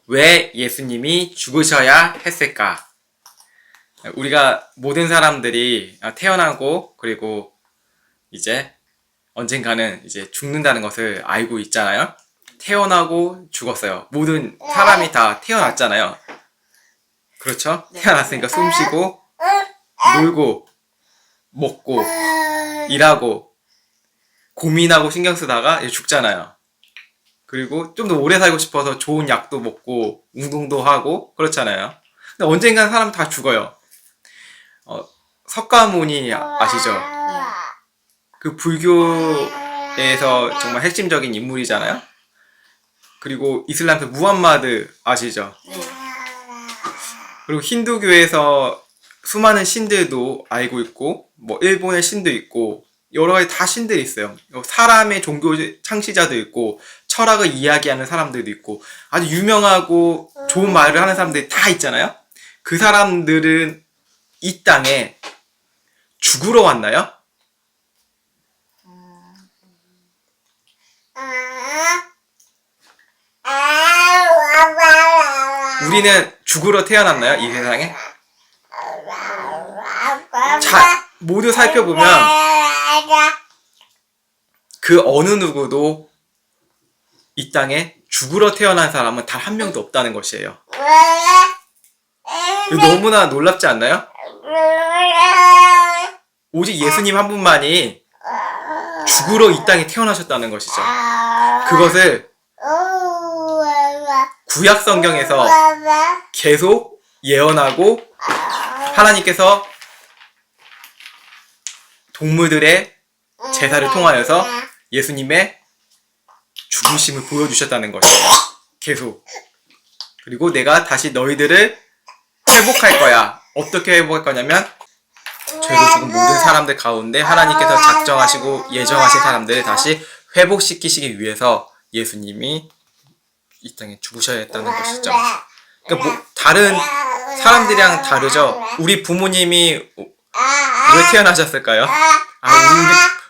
왜 예수님이 죽으셔야 했을까? 우리가 모든 사람들이 태어나고 그리고 이제 언젠가는 이제 죽는다는 것을 알고 있잖아요. 태어나고 죽었어요. 모든 사람이 다 태어났잖아요. 그렇죠? 태어났으니까 숨쉬고 놀고 먹고 일하고 고민하고 신경 쓰다가 이제 죽잖아요. 그리고 좀 더 오래 살고 싶어서 좋은 약도 먹고 운동도 하고 그렇잖아요. 근데 언젠간 사람 다 죽어요. 석가모니 아시죠? 네. 그 불교에서 정말 핵심적인 인물이잖아요. 그리고 이슬람에서 무함마드 아시죠? 네. 그리고 힌두교에서 수많은 신들도 알고 있고 뭐 일본의 신도 있고 여러 가지 다 신들이 있어요. 사람의 종교 창시자도 있고 철학을 이야기하는 사람들도 있고 아주 유명하고 좋은 말을 하는 사람들이 다 있잖아요. 그 사람들은 이 땅에 죽으러 왔나요? 우리는 죽으러 태어났나요? 이 세상에? 자, 모두 살펴보면 그 어느 누구도 이 땅에 죽으러 태어난 사람은 단 한 명도 없다는 것이에요. 이거 너무나 놀랍지 않나요? 오직 예수님 한 분만이 죽으러 이 땅에 태어나셨다는 것이죠. 그것을 구약 성경에서 계속 예언하고 하나님께서 동물들의 제사를 통하여서 예수님의 죽으심을 보여주셨다는 것이에요. 계속. 그리고 내가 다시 너희들을 회복할 거야. 어떻게 회복할 거냐면 죄로 죽은 모든 사람들 가운데 하나님께서 작정하시고 예정하신 사람들을 다시 회복시키시기 위해서 예수님이 이 땅에 죽으셔야 했다는 것이죠. 그러니까 뭐 다른 사람들이랑 다르죠. 우리 부모님이 왜 태어나셨을까요?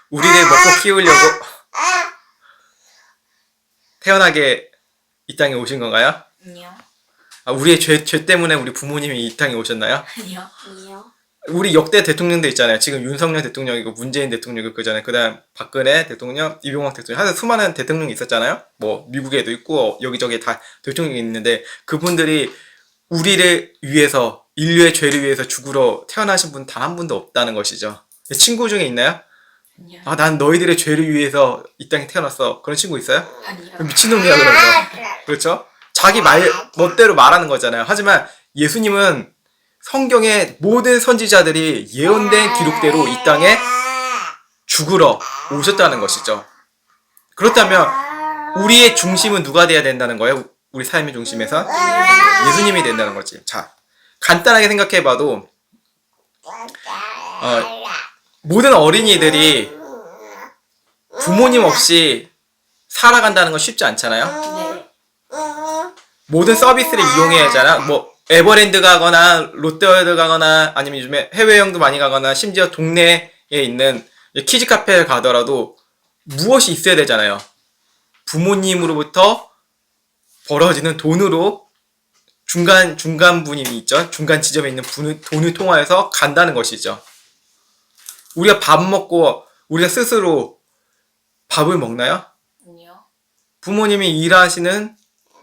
우리를 먹고 키우려고 태어나게 이 땅에 오신 건가요? 아니요. 우리의 죄 때문에 우리 부모님이 이 땅에 오셨나요? 아니요. 아니요. 우리 역대 대통령도 있잖아요. 지금 윤석열 대통령이고 문재인 대통령이고 그잖아요. 그다음 박근혜 대통령, 이명박 대통령, 하여튼 수많은 대통령이 있었잖아요. 뭐 미국에도 있고 여기저기 다 대통령이 있는데 그분들이 우리를 위해서 인류의 죄를 위해서 죽으러 태어나신 분 단 한 분도 없다는 것이죠. 친구 중에 있나요? 아니요. 난 너희들의 죄를 위해서 이 땅에 태어났어. 그런 친구 있어요? 아니요. 미친놈이야 그러죠. 그렇죠? 자기 멋대로 말하는 거잖아요. 하지만 예수님은 성경의 모든 선지자들이 예언된 기록대로 이 땅에 죽으러 오셨다는 것이죠. 그렇다면 우리의 중심은 누가 돼야 된다는 거예요? 우리 삶의 중심에서 예수님이 된다는 거지. 자, 간단하게 생각해봐도 모든 어린이들이 부모님 없이 살아간다는 건 쉽지 않잖아요. 네. 모든 서비스를 이용해야 하잖아. 뭐 에버랜드 가거나 롯데월드 가거나 아니면 요즘에 해외여행도 많이 가거나 심지어 동네에 있는 키즈 카페를 가더라도 무엇이 있어야 되잖아요. 부모님으로부터 벌어지는 돈으로 중간 분이 있죠. 중간 지점에 있는 돈을 통하여서 간다는 것이죠. 우리가 밥 먹고 우리가 스스로 밥을 먹나요? 아니요. 부모님이 일하시는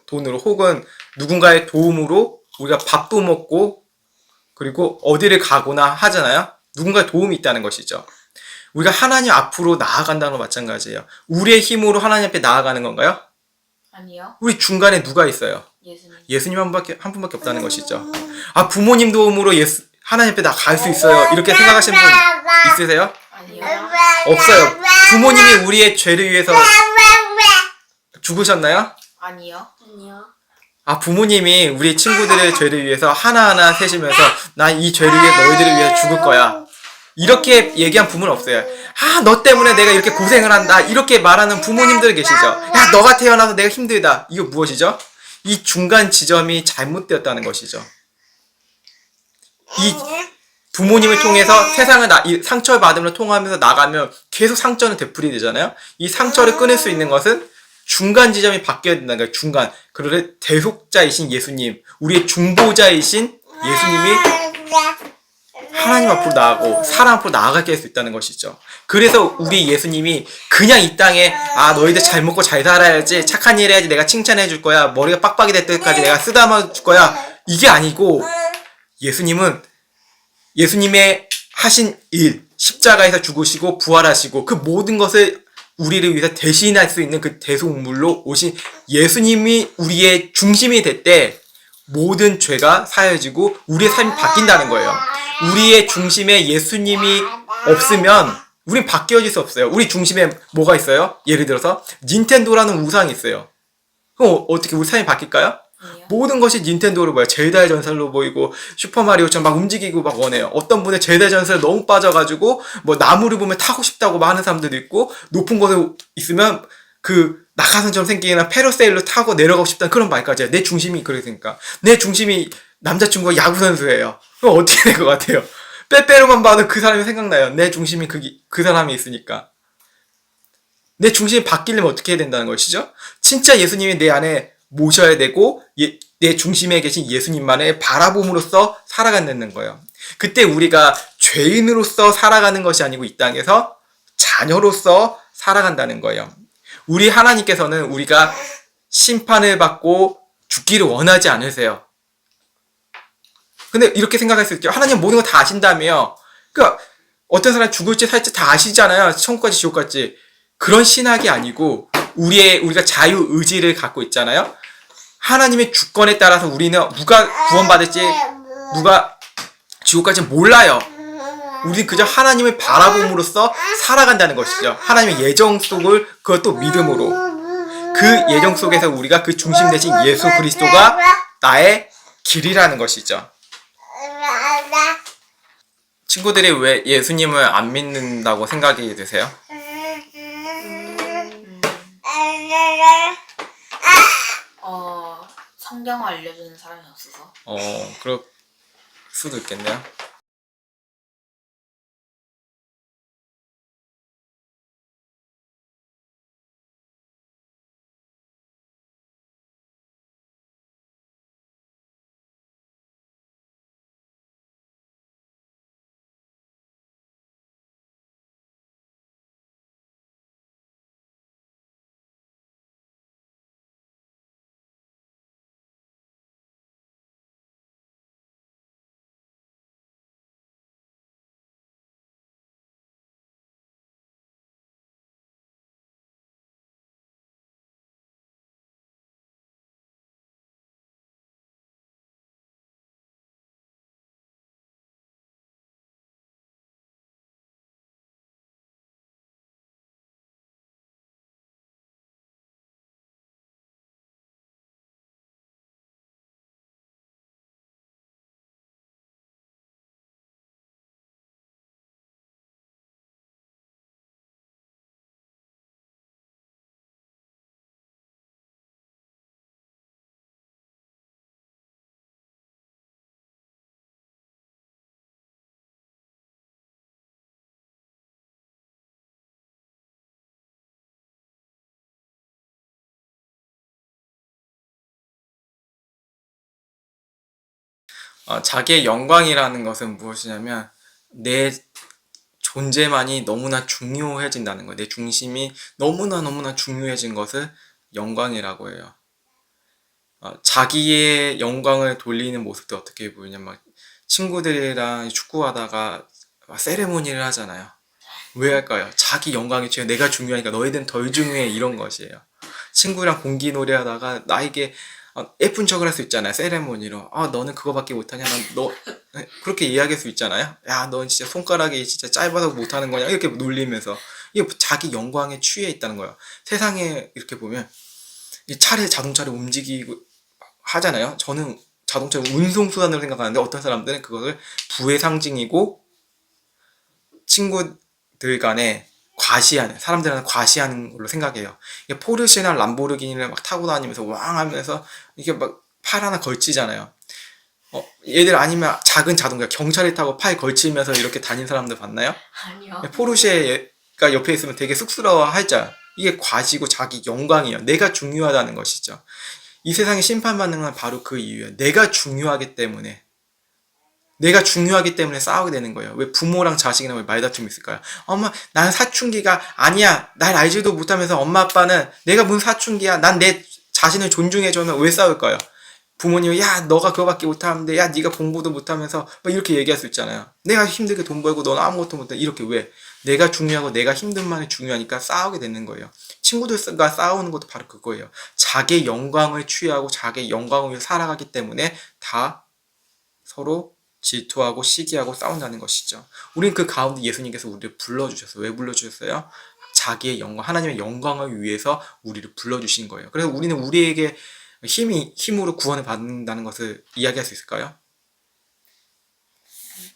돈으로 혹은 누군가의 도움으로 우리가 밥도 먹고 그리고 어디를 가거나 하잖아요. 누군가의 도움이 있다는 것이죠. 우리가 하나님 앞으로 나아간다는 거 마찬가지예요. 우리의 힘으로 하나님 앞에 나아가는 건가요? 아니요. 우리 중간에 누가 있어요? 예수님 한 분밖에 없다는 것이죠. 부모님 도움으로 하나님 앞에 나 갈 수 있어요. 이렇게 생각하시는 분 있으세요? 아니요. 없어요. 부모님이 우리의 죄를 위해서 죽으셨나요? 아니요. 아니요. 부모님이 우리 친구들의 죄를 위해서 하나하나 세시면서 난 이 죄를 위해 너희들을 위해 죽을 거야. 이렇게 얘기한 부모는 없어요. 너 때문에 내가 이렇게 고생을 한다. 이렇게 말하는 부모님들 계시죠. 야, 너가 태어나서 내가 힘들다. 이거 무엇이죠? 이 중간 지점이 잘못되었다는 것이죠. 이 부모님을 통해서 세상을 이 상처받음을 통하면서 나가면 계속 상처는 되풀이 되잖아요. 이 상처를 끊을 수 있는 것은 중간 지점이 바뀌어야 된다는 거예요. 중간. 그러래 대속자이신 예수님, 우리의 중보자이신 예수님이 하나님 앞으로 나아가고 사람 앞으로 나아가게 할 수 있다는 것이죠. 그래서 우리 예수님이 그냥 이 땅에 너희들 잘 먹고 잘 살아야지, 착한 일 해야지, 내가 칭찬해 줄 거야, 머리가 빡빡이 될 때까지 내가 쓰다듬어 줄 거야, 이게 아니고 예수님은 예수님의 하신 일, 십자가에서 죽으시고 부활하시고 그 모든 것을 우리를 위해서 대신할 수 있는 그 대속물로 오신 예수님이 우리의 중심이 될 때 모든 죄가 사여지고 우리의 삶이 바뀐다는 거예요. 우리의 중심에 예수님이 없으면 우린 바뀌어질 수 없어요. 우리 중심에 뭐가 있어요? 예를 들어서 닌텐도라는 우상이 있어요. 그럼 어떻게 우리 삶이 바뀔까요? 모든 것이 닌텐도로 보여요. 젤다의 전설로 보이고 슈퍼마리오처럼 막 움직이고 막 원해요. 어떤 분은 젤다의 전설에 너무 빠져가지고 뭐 나무를 보면 타고 싶다고 막 하는 사람들도 있고, 높은 곳에 있으면 그 낙하산처럼 생기는 페러세일로 타고 내려가고 싶다는 그런 말까지 해요. 내 중심이 그랬으니까. 내 중심이 남자친구가 야구선수예요. 그럼 어떻게 될 것 같아요? 빼빼로만 봐도 그 사람이 생각나요. 내 중심이 그 사람이 있으니까. 내 중심이 바뀌려면 어떻게 해야 된다는 것이죠? 진짜 예수님이 내 안에 모셔야 되고 내 중심에 계신 예수님만을 바라봄으로써 살아간다는 거예요. 그때 우리가 죄인으로서 살아가는 것이 아니고 이 땅에서 자녀로서 살아간다는 거예요. 우리 하나님께서는 우리가 심판을 받고 죽기를 원하지 않으세요. 근데 이렇게 생각할 수 있죠. 하나님 모든 거 다 아신다며. 그러니까 어떤 사람이 죽을지 살지 다 아시잖아요. 천국까지 지옥까지. 그런 신학이 아니고 우리가 자유의지를 갖고 있잖아요. 하나님의 주권에 따라서 우리는 누가 구원받을지 누가 지옥까지 몰라요. 우리는 그저 하나님을 바라봄으로써 살아간다는 것이죠. 하나님의 예정 속을 그것도 믿음으로. 그 예정 속에서 우리가 그 중심 대신 예수 그리스도가 나의 길이라는 것이죠. 친구들이 왜 예수님을 안 믿는다고 생각이 드세요? 성경을 알려주는 사람이 없어서. 그럴 수도 있겠네요. 자기의 영광이라는 것은 무엇이냐면 내 존재만이 너무나 중요해진다는 거예요. 내 중심이 너무나 중요해진 것을 영광이라고 해요. 자기의 영광을 돌리는 모습도 어떻게 보이냐면 막 친구들이랑 축구하다가 세레모니를 하잖아요. 왜 할까요? 자기 영광이 중요해. 내가 중요하니까 너희들은 덜 중요해. 이런 것이에요. 친구랑 공기놀이 하다가 나에게 예쁜 척을 할 수 있잖아요. 세레모니로. 너는 그거밖에 못하냐? 너 그렇게 이야기할 수 있잖아요. 야, 넌 진짜 손가락이 진짜 짧아서 못하는 거냐? 이렇게 놀리면서. 이게 자기 영광에 취해 있다는 거예요. 세상에 이렇게 보면 이 자동차를 움직이고 하잖아요. 저는 자동차를 운송수단으로 생각하는데 어떤 사람들은 그것을 부의 상징이고 친구들 간에 사람들한테 과시하는 걸로 생각해요. 포르쉐나 람보르기니를 막 타고 다니면서 왕 하면서 이게 막 팔 하나 걸치잖아요. 얘들 아니면 작은 자동차, 경찰을 타고 팔 걸치면서 이렇게 다닌 사람들 봤나요? 아니요. 포르쉐가 옆에 있으면 되게 쑥스러워 하죠. 이게 과시고 자기 영광이에요. 내가 중요하다는 것이죠. 이 세상에 심판받는 건 바로 그 이유예요. 내가 중요하기 때문에. 내가 중요하기 때문에 싸우게 되는 거예요. 왜 부모랑 자식이랑 왜 말다툼이 있을까요? 엄마, 난 사춘기가 아니야. 날 알지도 못하면서 엄마 아빠는 내가 무슨 사춘기야. 난 내 자신을 존중해주면 왜 싸울까요? 부모님이 야 너가 그거밖에 못하는데 야 네가 공부도 못하면서 막 이렇게 얘기할 수 있잖아요. 내가 힘들게 돈 벌고 너는 아무것도 못해. 이렇게 왜? 내가 중요하고 내가 힘든 만이 중요하니까 싸우게 되는 거예요. 친구들과 싸우는 것도 바로 그거예요. 자기의 영광을 취하고 자기의 영광을 위해 살아가기 때문에 다 서로 질투하고 시기하고 싸운다는 것이죠. 우리는 그 가운데 예수님께서 우리를 불러주셨어요. 왜 불러주셨어요? 자기의 영광, 하나님의 영광을 위해서 우리를 불러주신 거예요. 그래서 우리는 우리에게 힘으로 구원을 받는다는 것을 이야기할 수 있을까요?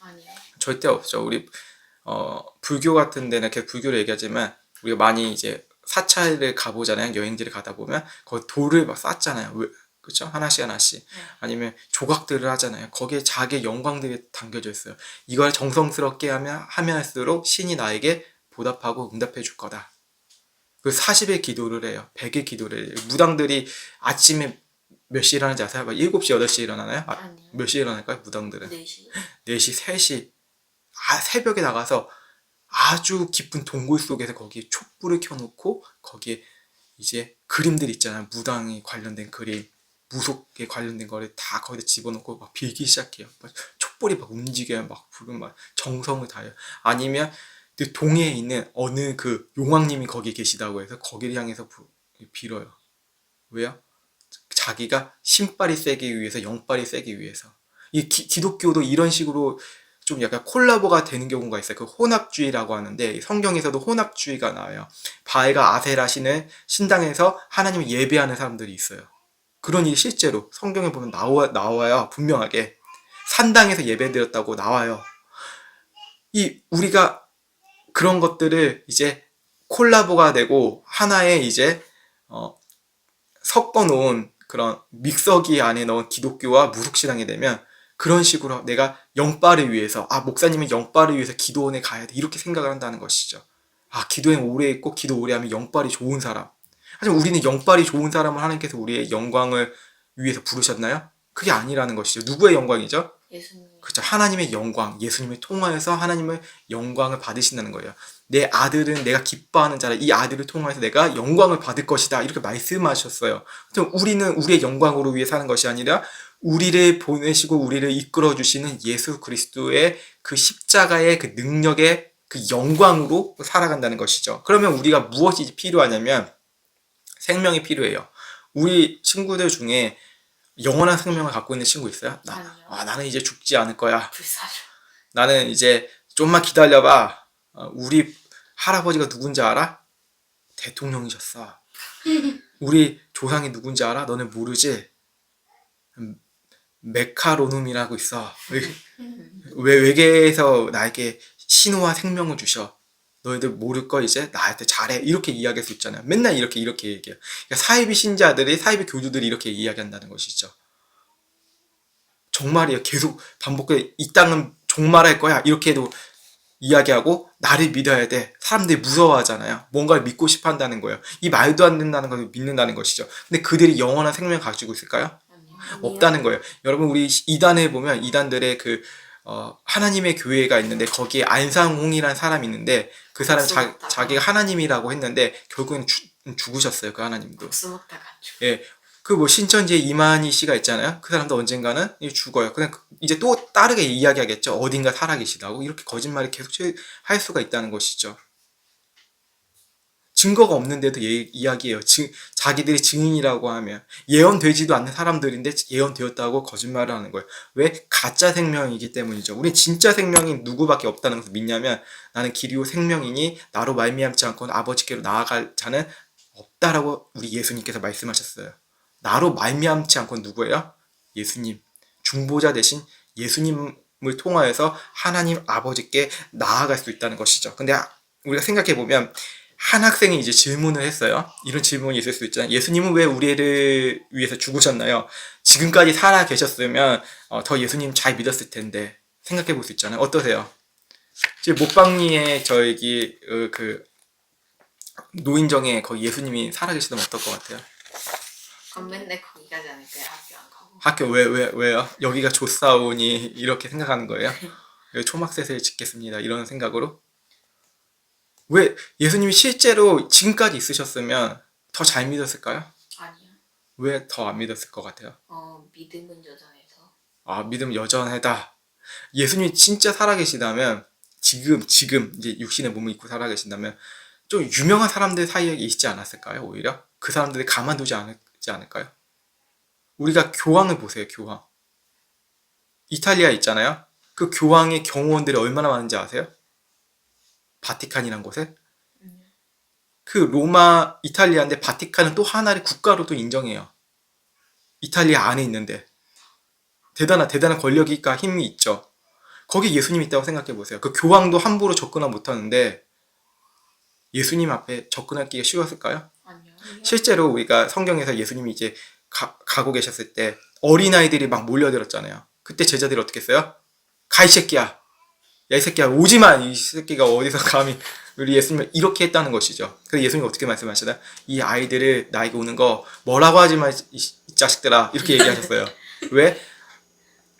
아니요. 절대 없죠. 우리 불교 같은 데는 계속 불교를 얘기하지만 우리가 많이 이제 사찰을 가보잖아요. 여행지를 가다 보면 거기 돌을 막 쌓잖아요. 그렇죠? 하나씩 하나씩. 아니면 조각들을 하잖아요. 거기에 자기의 영광들이 담겨져 있어요. 이걸 정성스럽게 하면 할수록 신이 나에게 보답하고 응답해 줄 거다. 그 40의 기도를 해요. 100의 기도를 해요. 무당들이 아침에 몇 시에 일어나는지 아세요? 7시, 8시에 일어나나요? 아니요. 몇 시에 일어날까요? 무당들은? 4시. 4시, 3시. 새벽에 나가서 아주 깊은 동굴 속에서 거기에 촛불을 켜놓고 거기에 이제 그림들 있잖아요. 무당이 관련된 그림. 무속에 관련된 거를 다 거기다 집어넣고 막 빌기 시작해요. 막 촛불이 막 움직여요. 막 불은 막 정성을 다해요. 아니면 그 동해에 있는 어느 그 용왕님이 거기 계시다고 해서 거기를 향해서 빌어요. 왜요? 자기가 신발이 세기 위해서, 영발이 세기 위해서. 이 기독교도 이런 식으로 좀 약간 콜라보가 되는 경우가 있어요. 그 혼합주의라고 하는데 성경에서도 혼합주의가 나와요. 바알과 아세라 신을 신당에서 하나님을 예배하는 사람들이 있어요. 그런 일이 실제로 성경에 보면 나와요. 분명하게. 산당에서 예배드렸다고 나와요. 우리가 그런 것들을 이제 콜라보가 되고 하나의 이제 섞어 놓은 그런 믹서기 안에 넣은 기독교와 무속신앙이 되면 그런 식으로 내가 영빨을 위해서 목사님은 영빨을 위해서 기도원에 가야 돼 이렇게 생각을 한다는 것이죠. 기도에 오래 있고 기도 오래 하면 영빨이 좋은 사람. 하지만 우리는 영빨이 좋은 사람을 하나님께서 우리의 영광을 위해서 부르셨나요? 그게 아니라는 것이죠. 누구의 영광이죠? 예수님. 그렇죠. 하나님의 영광, 예수님을 통하여서 하나님의 영광을 받으신다는 거예요. 내 아들은 내가 기뻐하는 자라. 이 아들을 통해서 내가 영광을 받을 것이다. 이렇게 말씀하셨어요. 우리는 우리의 영광으로 위해 사는 것이 아니라 우리를 보내시고 우리를 이끌어 주시는 예수 그리스도의 그 십자가의 그 능력의 그 영광으로 살아간다는 것이죠. 그러면 우리가 무엇이 필요하냐면 생명이 필요해요. 우리 친구들 중에 영원한 생명을 갖고 있는 친구 있어요? 아니요. 나는 이제 죽지 않을 거야. 불사조. 나는 이제 좀만 기다려봐. 우리 할아버지가 누군지 알아? 대통령이셨어. 우리 조상이 누군지 알아? 너는 모르지? 메카로눔이라고 있어. 왜 외계에서 나에게 신호와 생명을 주셔. 너희들 모를 거 이제 나한테 잘해. 이렇게 이야기할 수 있잖아요. 맨날 이렇게 얘기해요. 그러니까 사이비 신자들이, 사이비 교주들이 이렇게 이야기한다는 것이죠. 정말이에요. 계속 반복해. 이 땅은 종말할 거야. 이렇게도 이야기하고 나를 믿어야 돼. 사람들이 무서워하잖아요. 뭔가를 믿고 싶어 한다는 거예요. 이 말도 안 된다는 것을 믿는다는 것이죠. 근데 그들이 영원한 생명을 가지고 있을까요? 아니요. 없다는 거예요. 여러분 우리 이단에 보면 이단들의 하나님의 교회가 있는데 거기에 안상홍이라는 사람이 있는데 그 사람 자기가 하나님이라고 했는데 결국엔 죽으셨어요. 그 하나님도. 목숨먹다가 죽. 예. 신천지의 이만희 씨가 있잖아요. 그 사람도 언젠가는 죽어요. 그냥 이제 또 다르게 이야기하겠죠. 어딘가 살아계시다고. 이렇게 거짓말을 계속 할 수가 있다는 것이죠. 증거가 없는데도 이야기해요. 자기들이 증인이라고 하면 예언되지도 않는 사람들인데 예언되었다고 거짓말을 하는 거예요. 왜? 가짜 생명이기 때문이죠. 우리 진짜 생명이 누구밖에 없다는 것을 믿냐면 나는 길이요 생명이니 나로 말미암지 않고는 아버지께로 나아갈 자는 없다라고 우리 예수님께서 말씀하셨어요. 나로 말미암지 않고는 누구예요? 예수님. 중보자 대신 예수님을 통하여서 하나님 아버지께 나아갈 수 있다는 것이죠. 근데 우리가 생각해보면 한 학생이 이제 질문을 했어요. 이런 질문이 있을 수 있잖아요. 예수님은 왜 우리를 위해서 죽으셨나요? 지금까지 살아 계셨으면 더 예수님 잘 믿었을 텐데 생각해 볼 수 있잖아요. 어떠세요? 지금 목방리에 저에게 노인정에 거기 예수님이 살아계시다면 어떨 것 같아요? 그럼 맨날 거기 가지 않을까요? 학교 안 가고. 학교 왜요? 여기가 좋사오니 이렇게 생각하는 거예요? 여기 초막셋을 짓겠습니다 이런 생각으로? 왜 예수님이 실제로 지금까지 있으셨으면 더 잘 믿었을까요? 아니요. 왜 더 안 믿었을 것 같아요? 믿음은 여전해서. 아, 믿음 여전하다. 예수님이 진짜 살아계시다면 지금 이제 육신의 몸을 입고 살아계신다면 좀 유명한 사람들 사이에 있지 않았을까요? 오히려 그 사람들이 가만두지 않을까요? 우리가 교황을 보세요. 교황 이탈리아 있잖아요. 그 교황의 경호원들이 얼마나 많은지 아세요? 바티칸이란 곳에 그 로마 이탈리아인데 바티칸은 또 하나의 국가로 또 인정해요. 이탈리아 안에 있는데 대단한 권력이니까 힘이 있죠. 거기 예수님이 있다고 생각해 보세요. 그 교황도 함부로 접근을 못하는데 예수님 앞에 접근하기가 쉬웠을까요? 아니요. 실제로 우리가 성경에서 예수님이 이제 가고 계셨을 때 어린아이들이 막 몰려들었잖아요. 그때 제자들이 어떻게 했어요? 가 이 새끼야. 야 이 새끼야 오지 마. 이 새끼가 어디서 감히 우리 예수님을 이렇게 했다는 것이죠. 그래서 예수님이 어떻게 말씀하시나요? 이 아이들을 나에게 오는 거 뭐라고 하지 마 이 자식들아 이렇게 얘기하셨어요. 왜?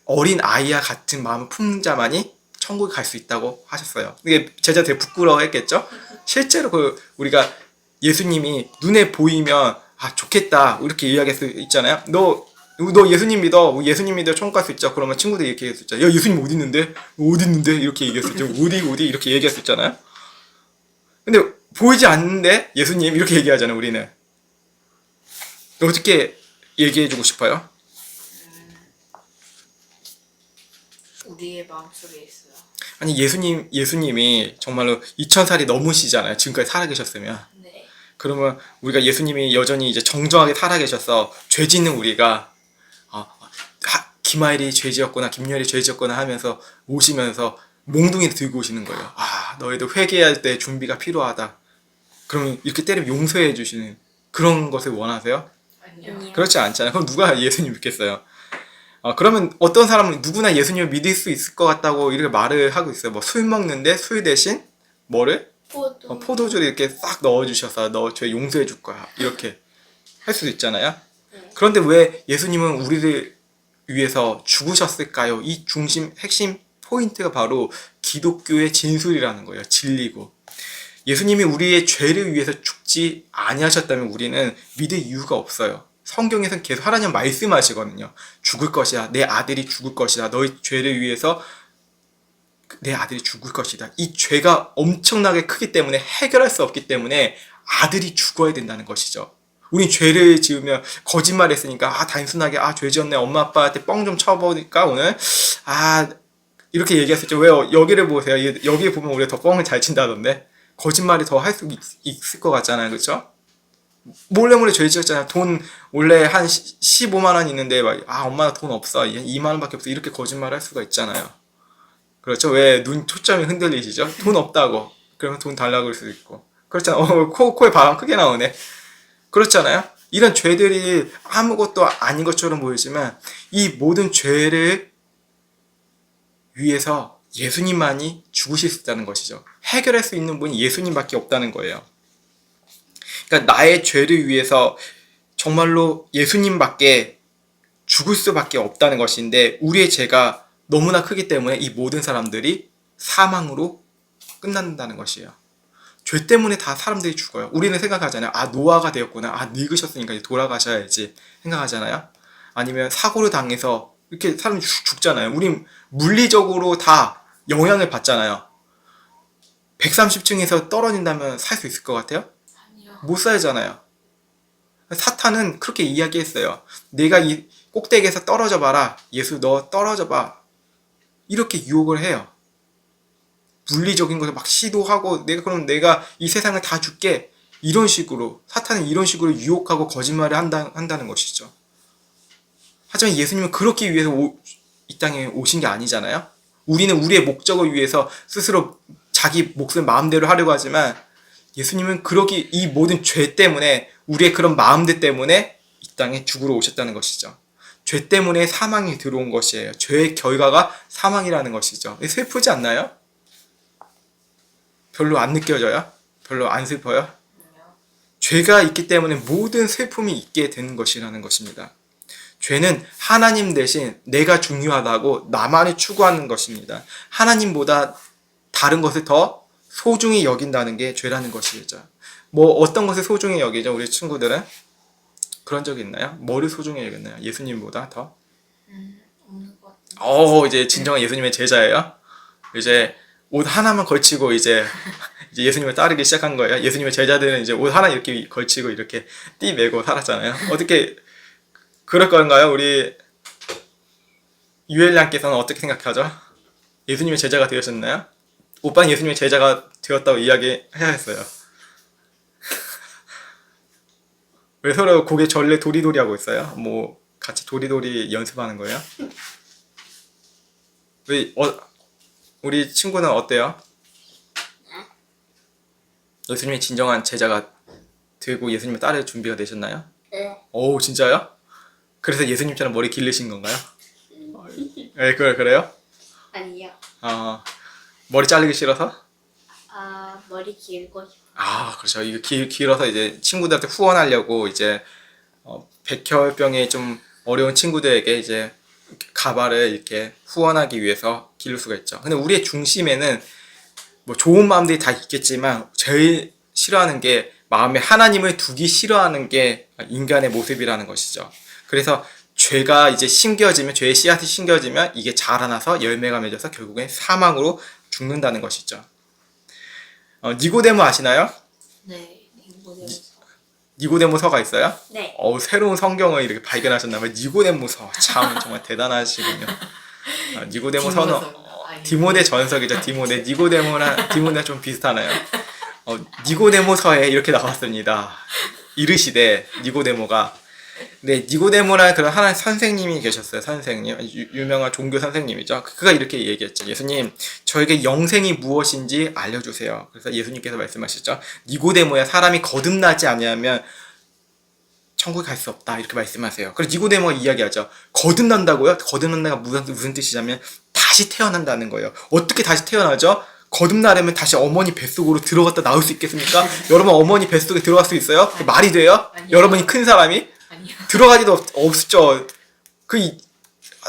어린 아이와 같은 마음을 품는 자만이 천국에 갈 수 있다고 하셨어요. 이게 제자들이 부끄러워했겠죠? 실제로 우리가 예수님이 눈에 보이면 아 좋겠다 이렇게 이야기할 수 있잖아요. 너 예수님 믿어. 예수님 믿어 천국 갈 수 있죠. 그러면 친구들이 이렇게 얘기할 수 있죠. 야 예수님 어디 있는데? 어디 있는데? 이렇게 얘기할 수 있죠. 어디 이렇게 얘기할 수 있잖아요. 근데 보이지 않는데 예수님 이렇게 얘기하잖아요. 우리는 어떻게 얘기해주고 싶어요? 우리의 마음속에 있어요. 아니 예수님이 정말로 2000살이 넘으시잖아요. 지금까지 살아계셨으면. 네. 그러면 우리가 예수님이 여전히 이제 정정하게 살아계셔서 죄 짓는 우리가 김하일이 죄 지었구나 김열이 죄 지었구나 하면서 오시면서 몽둥이 들고 오시는 거예요. 아 너희도 회개할 때 준비가 필요하다. 그러면 이렇게 때리면 용서해 주시는 그런 것을 원하세요? 아니요. 그렇지 않잖아요. 그럼 누가 예수님 믿겠어요? 그러면 어떤 사람은 누구나 예수님을 믿을 수 있을 것 같다고 이렇게 말을 하고 있어요. 뭐 술 먹는데 술 대신 뭐를? 포도주를 이렇게 싹 넣어주셔서 너 죄 용서해 줄 거야. 이렇게 할 수도 있잖아요. 네. 그런데 왜 예수님은 우리를 위해서 죽으셨을까요? 이 핵심 포인트가 바로 기독교의 진술이라는 거예요. 진리고. 예수님이 우리의 죄를 위해서 죽지 아니하셨다면 우리는 믿을 이유가 없어요. 성경에서는 계속 하나님 말씀하시거든요. 죽을 것이야. 내 아들이 죽을 것이다. 너의 죄를 위해서 내 아들이 죽을 것이다. 이 죄가 엄청나게 크기 때문에 해결할 수 없기 때문에 아들이 죽어야 된다는 것이죠. 우리 죄를 지으면 거짓말했으니까 단순하게 죄 지었네. 엄마 아빠한테 뻥 좀 쳐보니까 오늘 이렇게 얘기했었죠. 왜요? 여기를 보세요. 여기 보면 우리가 더 뻥을 잘 친다던데 거짓말이 더 할 수 있을 것 같잖아요. 그렇죠? 몰래 죄 지었잖아요. 돈 원래 한 15만 원 있는데 엄마 돈 없어. 2만 원밖에 없어. 이렇게 거짓말 할 수가 있잖아요. 그렇죠? 왜 눈 초점이 흔들리시죠? 돈 없다고. 그러면 돈 달라고 할 수도 있고. 그렇잖아요. 코에 바람 크게 나오네. 그렇잖아요. 이런 죄들이 아무것도 아닌 것처럼 보이지만 이 모든 죄를 위해서 예수님만이 죽으실 수 있다는 것이죠. 해결할 수 있는 분이 예수님밖에 없다는 거예요. 그러니까 나의 죄를 위해서 정말로 예수님밖에 죽을 수밖에 없다는 것인데 우리의 죄가 너무나 크기 때문에 이 모든 사람들이 사망으로 끝난다는 것이에요. 죄 때문에 다 사람들이 죽어요. 우리는 생각하잖아요. 노아가 되었구나. 늙으셨으니까 이제 돌아가셔야지 생각하잖아요. 아니면 사고를 당해서 이렇게 사람이 죽잖아요. 우린 물리적으로 다 영향을 받잖아요. 130층에서 떨어진다면 살 수 있을 것 같아요? 아니요. 못 살잖아요. 사탄은 그렇게 이야기했어요. 내가 이 꼭대기에서 떨어져 봐라. 예수 너 떨어져 봐. 이렇게 유혹을 해요. 물리적인 것을 막 시도하고 그럼 내가 이 세상을 다 줄게. 이런 식으로 사탄은 이런 식으로 유혹하고 거짓말을 한다는 것이죠. 하지만 예수님은 그렇게 위해서 이 땅에 오신 게 아니잖아요. 우리는 우리의 목적을 위해서 스스로 자기 몫을 마음대로 하려고 하지만 예수님은 이 모든 죄 때문에 우리의 그런 마음들 때문에 이 땅에 죽으러 오셨다는 것이죠. 죄 때문에 사망이 들어온 것이에요. 죄의 결과가 사망이라는 것이죠. 슬프지 않나요? 별로 안 느껴져요? 별로 안 슬퍼요? 죄가 있기 때문에 모든 슬픔이 있게 되는 것이라는 것입니다. 죄는 하나님 대신 내가 중요하다고 나만을 추구하는 것입니다. 하나님보다 다른 것을 더 소중히 여긴다는 게 죄라는 것이죠. 뭐 어떤 것을 소중히 여기죠? 우리 친구들은 그런 적이 있나요? 뭐를 소중히 여겼나요? 예수님보다 더? 없는 것 같은데. 이제 진정한 예수님의 제자예요. 이제 옷 하나만 걸치고 이제 예수님을 따르기 시작한 거예요. 예수님의 제자들은 이제 옷 하나 이렇게 걸치고 이렇게 띠 메고 살았잖아요. 어떻게 그럴 건가요? 우리 유엘량께서는 어떻게 생각하죠? 예수님의 제자가 되셨나요? 오빠는 예수님의 제자가 되었다고 이야기해야겠어요. 왜 서로 고개 절레 도리도리 하고 있어요? 뭐 같이 도리도리 연습하는 거예요? 우리 친구는 어때요? 예수님의 진정한 제자가 되고 예수님을 따를 준비가 되셨나요? 네. 오, 진짜요? 그래서 예수님처럼 머리 길르신 건가요? 네, 그래요? 아니요. 머리 자르기 싫어서? 머리 길고 싶어. 그렇죠. 이거 길어서 이제 친구들한테 후원하려고 이제 백혈병이 좀 어려운 친구들에게 이제 가발을 이렇게 후원하기 위해서 기를 수가 있죠. 근데 우리의 중심에는 뭐 좋은 마음들이 다 있겠지만 제일 싫어하는 게 마음에 하나님을 두기 싫어하는 게 인간의 모습이라는 것이죠. 그래서 죄가 이제 심겨지면 죄의 씨앗이 심겨지면 이게 자라나서 열매가 맺어서 결국엔 사망으로 죽는다는 것이죠. 니고데모 아시나요? 네, 니고데모서. 니고데모서가 있어요? 네. 새로운 성경을 이렇게 발견하셨나봐요. 니고데모서 참 정말 대단하시군요. 니고데모서는 디모데 전서이죠. 디모데. 니고데모랑 좀 비슷하나요? 니고데모서에 이렇게 나왔습니다. 이르시되 니고데모가. 네, 니고데모라는 그런 하나님 선생님이 계셨어요. 선생님, 유명한 종교 선생님이죠. 그가 이렇게 얘기했죠. 예수님, 저에게 영생이 무엇인지 알려주세요. 그래서 예수님께서 말씀하시죠. 니고데모야, 사람이 거듭나지 아니하면 천국에 갈 수 없다. 이렇게 말씀하세요. 그래서 니고데모가 이야기하죠. 거듭난다고요? 거듭난다가 무슨 뜻이냐면 다시 태어난다는 거예요. 어떻게 다시 태어나죠? 거듭나려면 다시 어머니 뱃속으로 들어갔다 나올 수 있겠습니까? 여러분 어머니 뱃속에 들어갈 수 있어요? 말이 돼요? 아니요. 여러분이 큰 사람이? 아니요. 들어가지도 없죠.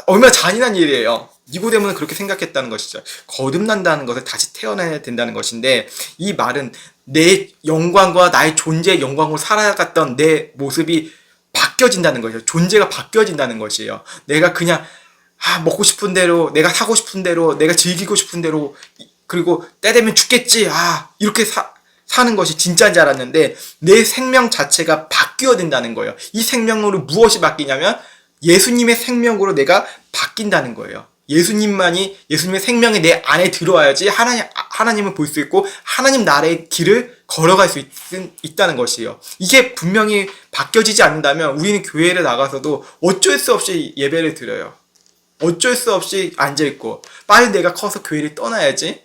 얼마나 잔인한 일이에요. 니고데모는 그렇게 생각했다는 것이죠. 거듭난다는 것을 다시 태어나야 된다는 것인데 이 말은 내 영광과 나의 존재의 영광으로 살아갔던 내 모습이 바뀌어진다는 것이에요. 존재가 바뀌어진다는 것이에요. 내가 그냥 먹고 싶은 대로, 내가 사고 싶은 대로, 내가 즐기고 싶은 대로, 그리고 때 되면 죽겠지. 이렇게 사는 것이 진짜인 줄 알았는데 내 생명 자체가 바뀌어야 된다는 거예요. 이 생명으로 무엇이 바뀌냐면 예수님의 생명으로 내가 바뀐다는 거예요. 예수님의 생명이 내 안에 들어와야지 하나님을 볼 수 있고 하나님 나라의 길을 걸어갈 수 있다는 것이에요. 이게 분명히 바뀌어지지 않는다면 우리는 교회를 나가서도 어쩔 수 없이 예배를 드려요. 어쩔 수 없이 앉아있고 빨리 내가 커서 교회를 떠나야지.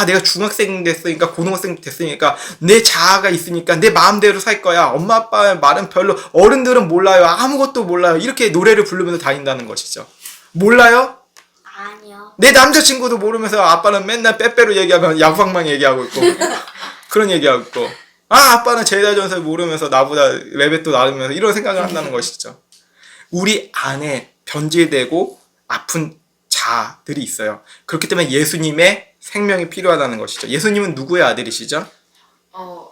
내가 중학생 됐으니까 고등학생 됐으니까 내 자아가 있으니까 내 마음대로 살 거야. 엄마 아빠의 말은 별로 어른들은 몰라요. 아무것도 몰라요. 이렇게 노래를 부르면서 다닌다는 것이죠. 몰라요? 아니요. 내 남자친구도 모르면서 아빠는 맨날 빼빼로 얘기하면 야구방망이 얘기하고 있고 그런 얘기하고 있고 아빠는 제다전설 모르면서 나보다 레벨도 나르면서 이런 생각을 한다는 것이죠. 우리 안에 변질되고 아픈 자들이 있어요. 그렇기 때문에 예수님의 생명이 필요하다는 것이죠. 예수님은 누구의 아들이시죠?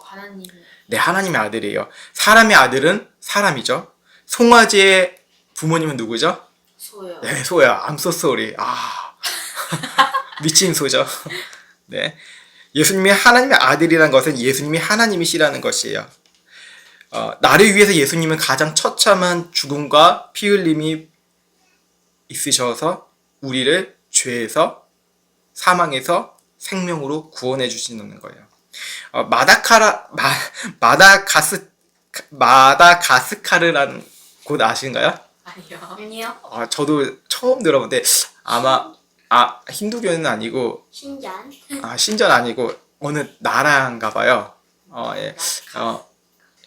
하나님. 네, 하나님의 아들이에요. 사람의 아들은 사람이죠. 송아지의 부모님은 누구죠? 소요. 네, 소야. I'm so sorry. 미친 소죠. 네. 예수님이 하나님의 아들이라는 것은 예수님이 하나님이시라는 것이에요. 나를 위해서 예수님은 가장 처참한 죽음과 피 흘림이 있으셔서 우리를 죄에서 사망에서 생명으로 구원해 주시는 거예요. 마다가스카르라는 곳 아신가요? 아니요. 저도 처음 들어본데 아마 힌두교는 아니고 신전. 신전 아니고 어느 나라인가 봐요. 예.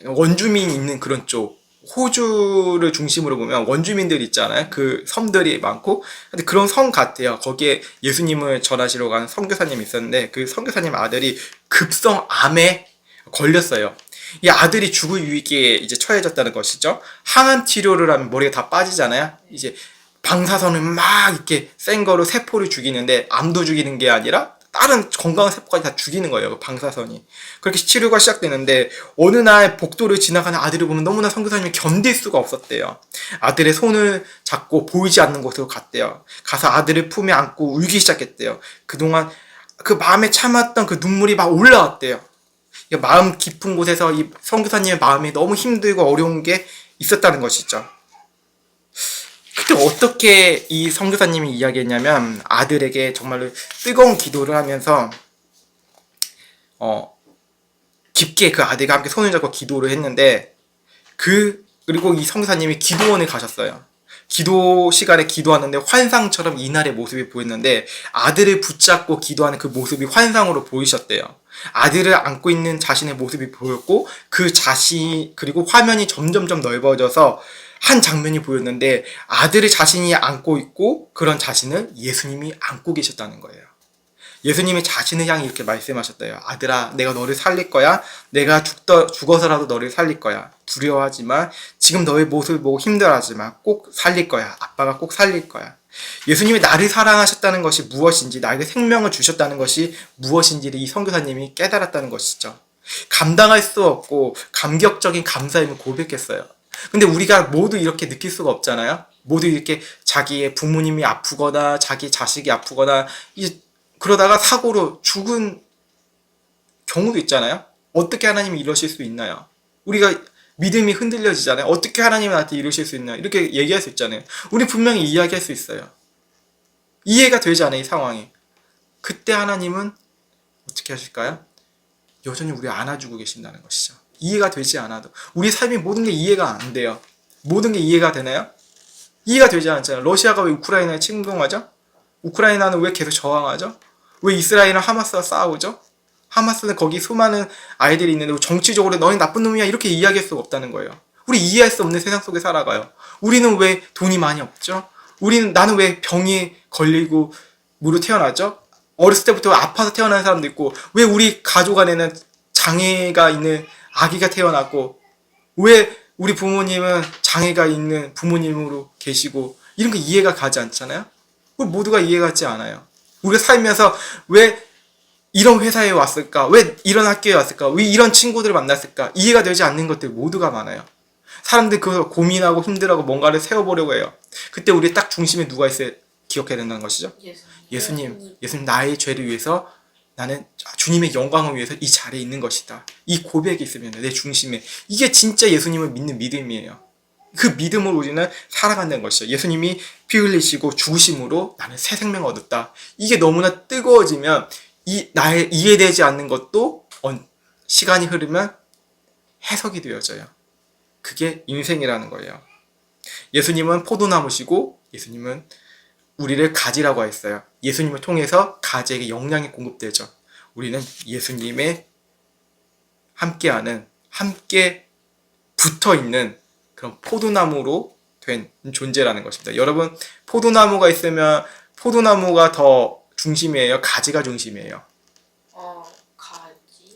원주민 있는 그런 쪽. 호주를 중심으로 보면 원주민들 있잖아요. 그 섬들이 많고 근데 그런 섬 같아요. 거기에 예수님을 전하시러 간 선교사님이 있었는데 그 선교사님 아들이 급성 암에 걸렸어요. 이 아들이 죽을 위기에 이제 처해졌다는 것이죠. 항암 치료를 하면 머리가 다 빠지잖아요. 이제 방사선을 막 이렇게 센 거로 세포를 죽이는데 암도 죽이는 게 아니라 다른 건강한 세포까지 다 죽이는 거예요. 그 방사선이. 그렇게 치료가 시작되는데 어느 날 복도를 지나가는 아들을 보면 너무나 선교사님이 견딜 수가 없었대요. 아들의 손을 잡고 보이지 않는 곳으로 갔대요. 가서 아들을 품에 안고 울기 시작했대요. 그동안 그 마음에 참았던 그 눈물이 막 올라왔대요. 마음 깊은 곳에서 이 선교사님의 마음이 너무 힘들고 어려운 게 있었다는 것이죠. 그때 어떻게 이 선교사님이 이야기했냐면 아들에게 정말로 뜨거운 기도를 하면서 깊게 그 아들과 함께 손을 잡고 기도를 했는데 그리고 이 선교사님이 기도원에 가셨어요. 기도 시간에 기도하는데 환상처럼 이날의 모습이 보였는데 아들을 붙잡고 기도하는 그 모습이 환상으로 보이셨대요. 아들을 안고 있는 자신의 모습이 보였고 그리고 화면이 점점점 넓어져서 한 장면이 보였는데 아들을 자신이 안고 있고 그런 자신을 예수님이 안고 계셨다는 거예요. 예수님이 자신을 향해 이렇게 말씀하셨대요. 아들아, 내가 너를 살릴 거야. 내가 죽어서라도 너를 살릴 거야. 두려워하지 마. 지금 너의 모습을 보고 힘들어하지 마. 꼭 살릴 거야. 아빠가 꼭 살릴 거야. 예수님이 나를 사랑하셨다는 것이 무엇인지, 나에게 생명을 주셨다는 것이 무엇인지를 이 선교사님이 깨달았다는 것이죠. 감당할 수 없고 감격적인 감사임을 고백했어요. 근데 우리가 모두 이렇게 느낄 수가 없잖아요. 모두 이렇게 자기의 부모님이 아프거나 자기 자식이 아프거나 그러다가 사고로 죽은 경우도 있잖아요. 어떻게 하나님이 이러실 수 있나요? 우리가 믿음이 흔들려지잖아요. 어떻게 하나님이 나한테 이러실 수 있나요? 이렇게 얘기할 수 있잖아요. 우리 분명히 이야기할 수 있어요. 이해가 되지 않아요, 이 상황이. 그때 하나님은 어떻게 하실까요? 여전히 우리 안아주고 계신다는 것이죠. 이해가 되지 않아도. 우리 삶이 모든 게 이해가 안 돼요. 모든 게 이해가 되나요? 이해가 되지 않잖아요. 러시아가 왜 우크라이나에 침공하죠? 우크라이나는 왜 계속 저항하죠? 왜 이스라엘은 하마스와 싸우죠? 하마스는 거기 수많은 아이들이 있는데 정치적으로 너희 나쁜 놈이야 이렇게 이야기할 수가 없다는 거예요. 우리 이해할 수 없는 세상 속에 살아가요. 우리는 왜 돈이 많이 없죠? 나는 왜 병이 걸리고 무로 태어나죠? 어렸을 때부터 아파서 태어난 사람도 있고 왜 우리 가족 안에는 장애가 있는 아기가 태어났고 왜 우리 부모님은 장애가 있는 부모님으로 계시고 이런 거 이해가 가지 않잖아요? 모두가 이해가 가지 않아요. 우리가 살면서 왜 이런 회사에 왔을까? 왜 이런 학교에 왔을까? 왜 이런 친구들을 만났을까? 이해가 되지 않는 것들 모두가 많아요. 사람들 그걸 고민하고 힘들어하고 뭔가를 세워보려고 해요. 그때 우리 딱 중심에 누가 있어야 기억해야 된다는 것이죠? 예수님 나의 죄를 위해서 나는 주님의 영광을 위해서 이 자리에 있는 것이다. 이 고백이 있으면 내 중심에 이게 진짜 예수님을 믿는 믿음이에요. 그 믿음으로 우리는 살아간다는 것이죠. 예수님이 피 흘리시고 죽으심으로 나는 새 생명을 얻었다. 이게 너무나 뜨거워지면 나의 이해되지 않는 것도 시간이 흐르면 해석이 되어져요. 그게 인생이라는 거예요. 예수님은 포도나무시고 예수님은 우리를 가지라고 했어요. 예수님을 통해서 가지에게 영양이 공급되죠. 우리는 예수님의 함께하는, 함께 붙어있는 그런 포도나무로 된 존재라는 것입니다. 여러분, 포도나무가 있으면 포도나무가 더 중심이에요? 가지가 중심이에요?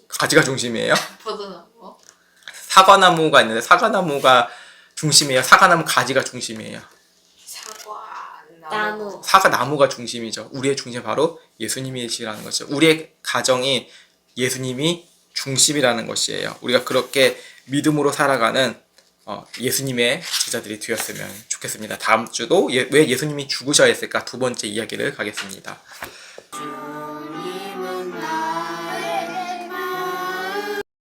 가지가 중심이에요? 포도나무? 사과나무가 있는데 사과나무가 중심이에요? 사과나무 가지가 중심이에요? 나무. 사과나무가 중심이죠. 우리의 중심 바로 예수님이시라는 것이죠. 우리의 가정이 예수님이 중심이라는 것이에요. 우리가 그렇게 믿음으로 살아가는 예수님의 제자들이 되었으면 좋겠습니다. 다음 주도 왜 예수님이 죽으셔야 했을까? 두 번째 이야기를 가겠습니다.